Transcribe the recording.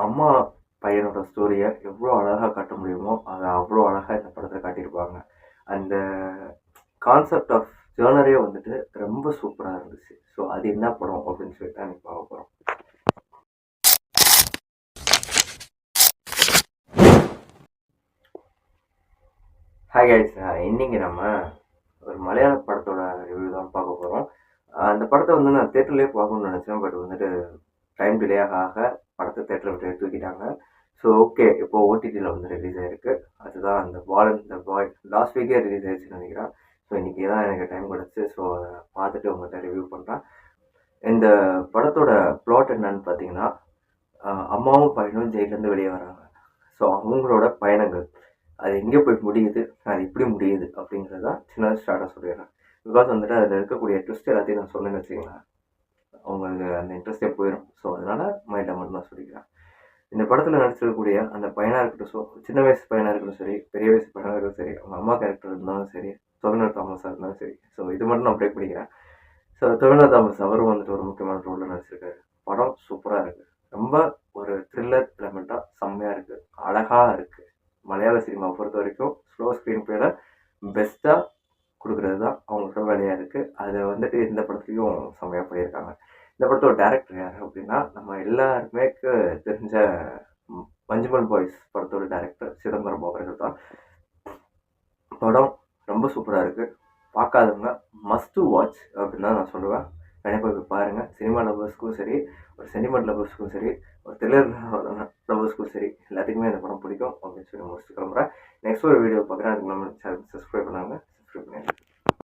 அம்மா பையனோட ஸ்டோரியை எவ்வளோ அழகாக காட்ட முடியுமோ அதை அவ்வளோ அழகாக இந்த படத்தில் காட்டியிருப்பாங்க. அந்த கான்செப்ட் ஆஃப் ஜேர்னரே வந்துட்டு ரொம்ப சூப்பராக இருந்துச்சு. ஸோ அது என்ன படம் அப்படின்னு சொல்லிட்டு தான் பார்க்க போகிறோம். ஹாய் கைஸ், இன்னைக்கு நம்ம ஒரு மலையாள படத்தோட ரிவ்யூ தான் பார்க்க போகிறோம். அந்த படத்தை வந்து நான் தேட்டர்லேயே பார்க்கணும்னு நினச்சேன். பட் வந்துட்டு டைம் டிலே ஆக படத்தை தேட்டரை விட்டு தூக்கிட்டாங்க. ஸோ ஓகே, இப்போது ஓடிடியில் வந்து ரிலீஸ் ஆகிருக்கு. அதுதான் அந்த Paul and the boy last வீக்கே ரிலீஸ் ஆகிடுச்சுன்னு நினைக்கிறேன். ஸோ இன்றைக்கி தான் எனக்கு டைம் கிடச்சி. ஸோ அதை பார்த்துட்டு உங்கள்கிட்ட ரிவ்யூ பண்ணுறேன். இந்த படத்தோட ப்ளாட் என்னன்னு பார்த்தீங்கன்னா, அம்மாவும் பையனும் ஜெயிலேருந்து வெளியே வராங்க. ஸோ அவங்களோட பயணங்கள் அது எங்கே போய் முடியுது, அது எப்படி முடியுது அப்படிங்கிறதான் சின்ன ஸ்டார்ட்டாக சொல்லிடுறேன். பிகாஸ் வந்துட்டு அதில் இருக்கக்கூடிய ட்விஸ்ட் எல்லாத்தையும் நான் சொன்னேன்னு வச்சுக்கலாம், அவங்களுக்கு அந்த இன்ட்ரெஸ்டே போயிடும். ஸோ அதனால் மைண்டில் மட்டும் நான் சொல்லிக்கிறேன். இந்த படத்தில் நடிச்சிருக்கக்கூடிய அந்த பையனாக இருக்கட்டும், ஸோ சின்ன வயசு பையனாக இருக்கட்டும் சரி, பெரிய வயசு பையனாக இருக்கட்டும் சரி, அவங்க அம்மா கேரக்டர் இருந்தாலும் சரி, தொகுநர் தாமஸாக இருந்தாலும் சரி, ஸோ இது மட்டும் நான் பிரேக் பண்ணிக்கிறேன். ஸோ தொகுநர் தாமஸ் அவரும் வந்துட்டு ஒரு முக்கியமான ரோலில் நடிச்சிருக்காரு. படம் சூப்பராக இருக்குது. ரொம்ப ஒரு த்ரில்லர் எலமெண்ட்டாக செம்மையாக இருக்குது, அழகாக இருக்குது. மலையாள சினிமாவை பொறுத்த வரைக்கும் ஸ்லோ ஸ்க்ரீன் பிளேல பெஸ்ட்டாக கொடுக்குறது தான் அவங்களோட வேலையாக இருக்குது. அதை வந்துட்டு இந்த படத்துலையும் செம்மையாக பண்ணியிருக்காங்க. இந்த படத்தோட டேரக்டர் யார் அப்படின்னா, நம்ம எல்லாருமே தெரிஞ்ச மஞ்சுமல் பாய்ஸ் படத்தோட டேரக்டர் சிதம்பரம் அவர்கள் தான். படம் ரொம்ப சூப்பராக இருக்குது. பார்க்காதவங்க மஸ்ட் டு வாட்ச் அப்படின்னு தான் நான் சொல்லுவேன். கண்டிப்பாக போய் பாருங்கள். சினிமா லவர்ஸ்க்கும் சரி, ஒரு சென்டிமெண்ட் லவர்ஸ்க்கும் சரி, ஒரு த்ரில்லர் லவர்ஸ்க்கும் சரி, எல்லாத்துக்குமே இந்த படம் பிடிக்கும் அப்படின்னு சொல்லி முடிச்சுட்டு கிளம்புறேன். நெக்ஸ்ட் ஒரு வீடியோ பார்க்குறேன். அதுக்கு நம்ம சேனல் சப்ஸ்கிரைப் பண்ணாங்க, சப்ஸ்கிரைப் பண்ணிடுங்க.